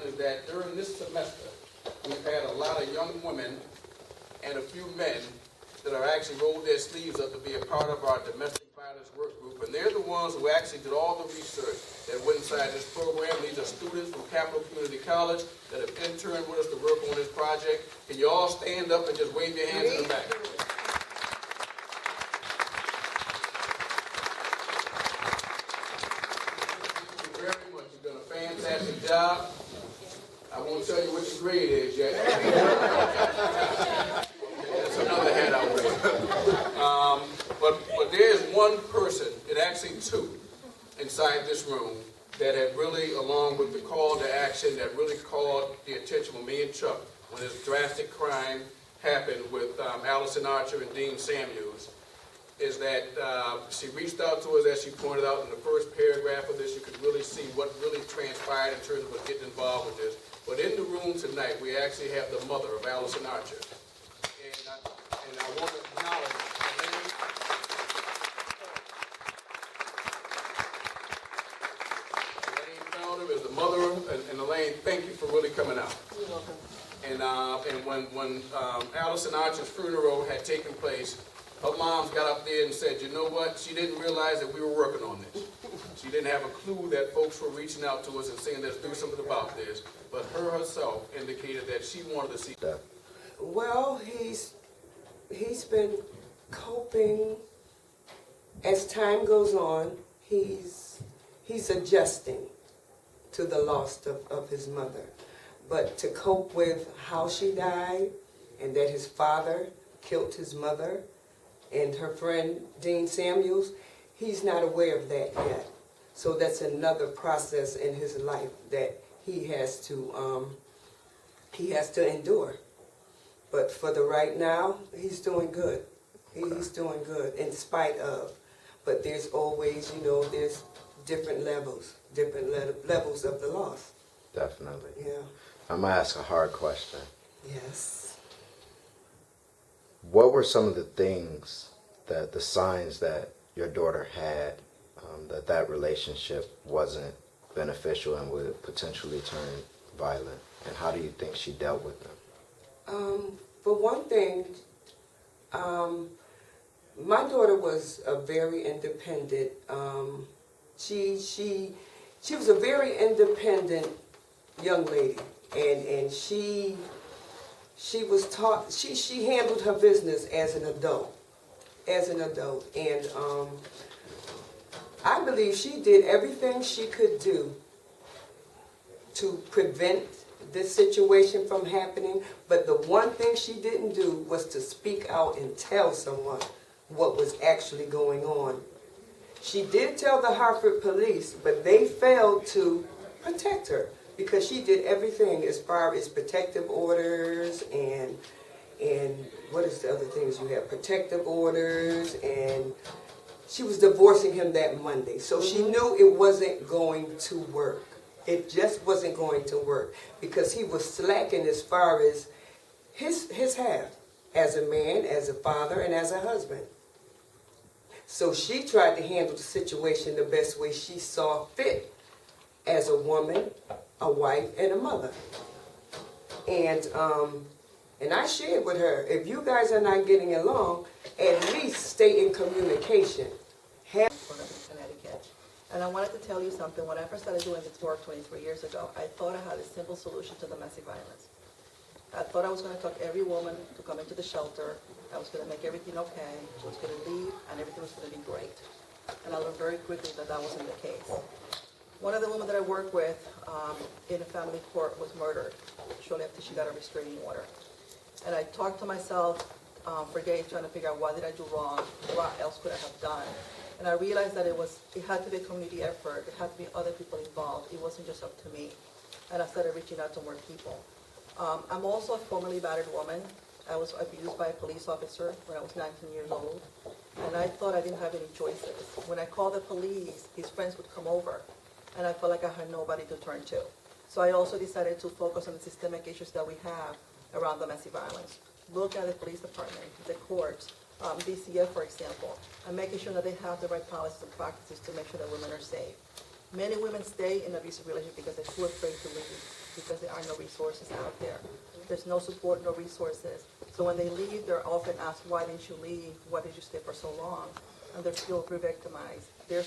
happened is that during this semester, we've had a lot of young women and a few men that are actually rolled their sleeves up to be a part of our domestic violence work group. And they're the ones who actually did all the research that went inside this program. These are students from Capital Community College that have interned with us to work on this project. Can you all stand up and just wave your hands in the back? Thank you very much. You've done a fantastic job. I won't tell you what your grade is yet. That's another hat I'll wear. But there's one person, and actually two, inside this room that have really, along with the call to action, that really called the attention of me and Chuck when this drastic crime happened with Allison Archer and Dean Samuels, is that she reached out to us, as she pointed out in the first paragraph of this. You could really see what really transpired in terms of us getting involved with this. But in the room tonight, we actually have the mother of Allison Archer. And I want to acknowledge Elaine Felder is the mother, and Elaine, thank you for really coming out. You're welcome. And when Allison Archer's funeral had taken place, her moms got up there and said, you know what, she didn't realize that we were working on this. She didn't have a clue that folks were reaching out to us and saying, let's do something about this. But her herself indicated that she wanted to see that. Well, he's been coping. As time goes on, he's adjusting to the loss of his mother. But to cope with how she died and that his father killed his mother and her friend Dean Samuels, he's not aware of that yet. So that's another process in his life that he has to endure. But for the right now, he's doing good. He's doing good in spite of. But there's always, there's different levels of the loss. Definitely. Yeah. I'm going to ask a hard question. Yes. What were some of the things, the signs that your daughter had that relationship wasn't beneficial and would potentially turn violent? And how do you think she dealt with them? For one thing, my daughter was a very independent. She was a very independent young lady, and she was taught. She handled her business as an adult, and I believe she did everything she could do to prevent this situation from happening, but the one thing she didn't do was to speak out and tell someone what was actually going on. She did tell the Hartford police, but they failed to protect her because she did everything as far as protective orders and what is the other things you have? Protective orders, and she was divorcing him that Monday. So she knew it wasn't going to work. It just wasn't going to work because he was slacking as far as his half as a man, as a father, and as a husband. So she tried to handle the situation the best way she saw fit as a woman, a wife, and a mother. And I shared with her, if you guys are not getting along, at least stay in communication. Connecticut. And I wanted to tell you something. When I first started doing this work 23 years ago, I thought I had a simple solution to domestic violence. I thought I was going to talk every woman to come into the shelter. I was going to make everything okay. She was going to leave, and everything was going to be great. And I learned very quickly that that wasn't the case. One of the women that I worked with in a family court was murdered shortly after she got a restraining order. And I talked to myself for days trying to figure out what did I do wrong, what else could I have done. And I realized that it had to be a community effort. It had to be other people involved. It wasn't just up to me. And I started reaching out to more people. I'm also a formerly battered woman. I was abused by a police officer when I was 19 years old. And I thought I didn't have any choices. When I called the police, his friends would come over. And I felt like I had nobody to turn to. So I also decided to focus on the systemic issues that we have around domestic violence. Look at the police department, the courts, DCF, for example, and making sure that they have the right policies and practices to make sure that women are safe. Many women stay in abusive relationships because they're too afraid to leave, because because there are no resources out there. There's no support, no resources. So when they leave, they're often asked, why didn't you leave? Why did you stay for so long? And they're still re-victimized. Therefore,